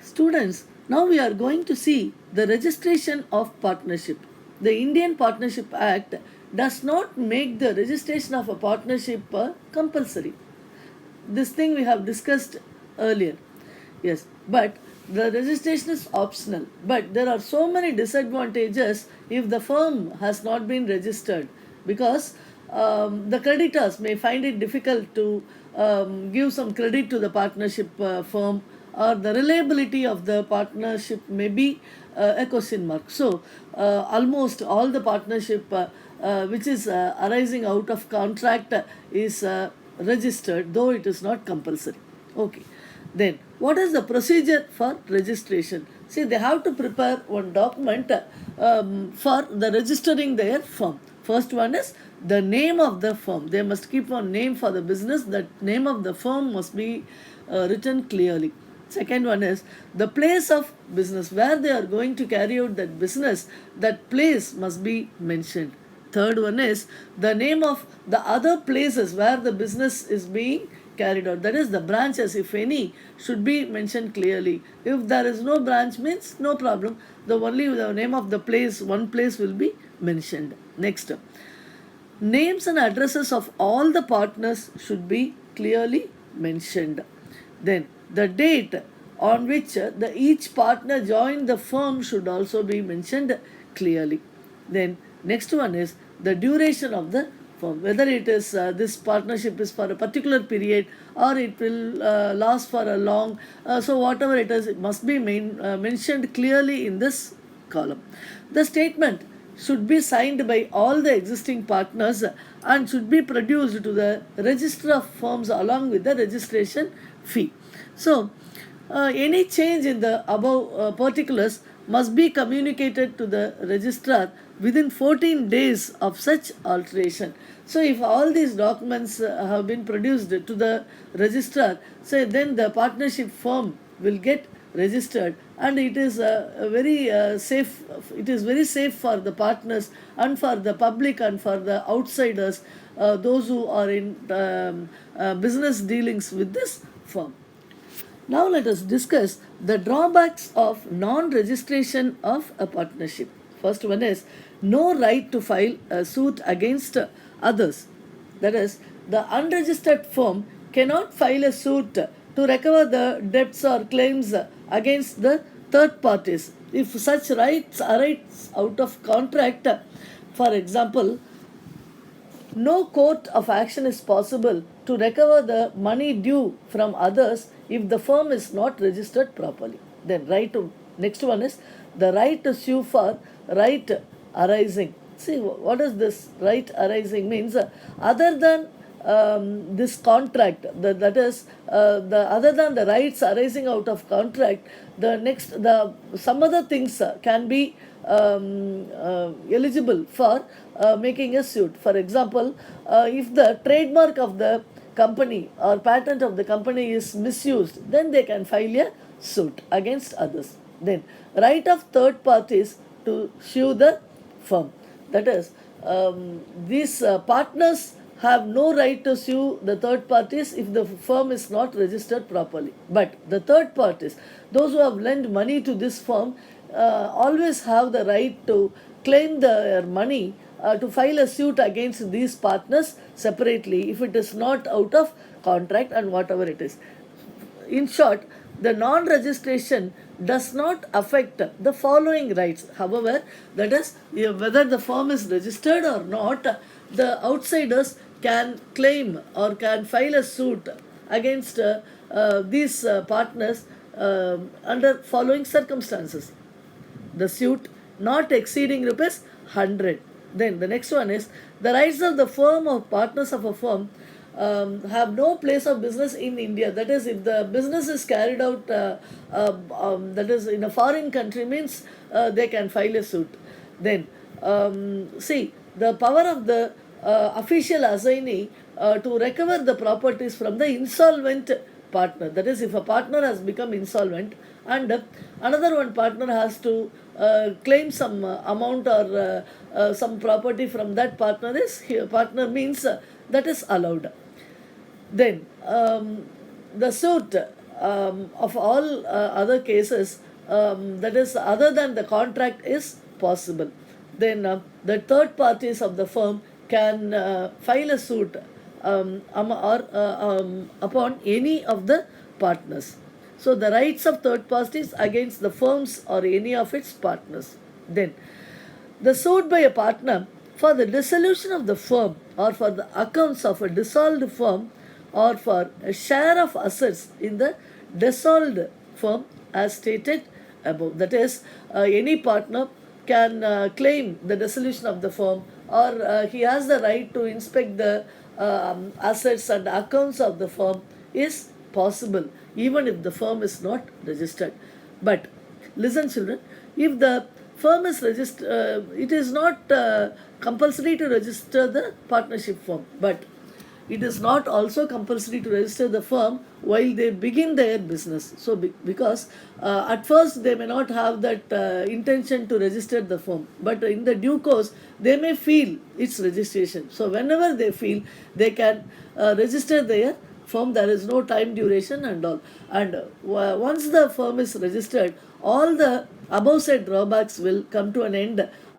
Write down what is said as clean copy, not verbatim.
Students, now we are going to see the registration of partnership. The Indian Partnership Act does not make the registration of a partnership compulsory. This thing we have discussed earlier. Yes, but the registration is optional. But there are so many disadvantages if the firm has not been registered, because the creditors may find it difficult to give some credit to the partnership firm, or the reliability of the partnership may be a question mark. So, almost all the partnership which is arising out of contract is registered, though it is not compulsory. Okay. Then, what is the procedure for registration? See, they have to prepare one document for the registering their firm. First one is the name of the firm. They must keep one name for the business. That name of the firm must be written clearly. Second one is the place of business, where they are going to carry out that business. That place must be mentioned. Third one is the name of the other places where the business is being carried out. That is, the branches, if any, should be mentioned clearly. If there is no branch, means no problem. The name of the place, one place will be mentioned. Next, names and addresses of all the partners should be clearly mentioned. Then the date on which each partner joined the firm should also be mentioned clearly. Then next one is the duration of the firm, whether it is this partnership is for a particular period or it will last for a long. So whatever it is, it must be mentioned clearly in this column. The statement should be signed by all the existing partners and should be produced to the register of firms along with the registration fee. So, any change in the above particulars must be communicated to the registrar within 14 days of such alteration. So, if all these documents have been produced to the registrar, so then the partnership firm will get registered, and it is very safe. It is very safe for the partners and for the public and for the outsiders, those who are in business dealings with this firm. Now let us discuss the drawbacks of non-registration of a partnership. First one is no right to file a suit against others. That is, the unregistered firm cannot file a suit to recover the debts or claims against the third parties. If such rights arise out of contract, for example, no court of action is possible to recover the money due from others if the firm is not registered properly. Then next one is the right to sue for right arising. See, what does this right arising means? Other than this contract, that is the other than the rights arising out of contract, the some other things can be eligible for making a suit. For example, if the trademark of the company or patent of the company is misused, then they can file a suit against others. Then right of third parties to sue the firm. That is, these partners have no right to sue the third parties if the firm is not registered properly. But the third parties, those who have lent money to this firm, always have the right to claim their money, to file a suit against these partners separately if it is not out of contract and whatever it is. In short, the non-registration does not affect the following rights. However, that is, whether the firm is registered or not, the outsiders can claim or can file a suit against these partners under following circumstances. The suit not exceeding rupees 100. Then the next one is the rights of the firm or partners of a firm have no place of business in India. That is, if the business is carried out that is in a foreign country, means they can file a suit. Then see, the power of the official assignee to recover the properties from the insolvent partner. That is, if a partner has become insolvent and another one partner has to claim some amount or some property from that partner, partner means that is allowed. Then the suit of all other cases, that is other than the contract is possible, then the third parties of the firm can file a suit upon any of the partners. So the rights of third parties against the firms or any of its partners. Then the suit by a partner for the dissolution of the firm or for the accounts of a dissolved firm or for a share of assets in the dissolved firm as stated above. That is, any partner can claim the dissolution of the firm, or he has the right to inspect the assets and accounts of the firm is possible even if the firm is not registered. But listen, children, if the firm is registered, it is not compulsory to register the partnership firm, but it is not also compulsory to register the firm while they begin their business. So because at first they may not have that intention to register the firm, but in the due course they may feel its registration. So whenever they feel, they can register their firm. There is no time duration and all. And once the firm is registered, all the above said drawbacks will come to an end.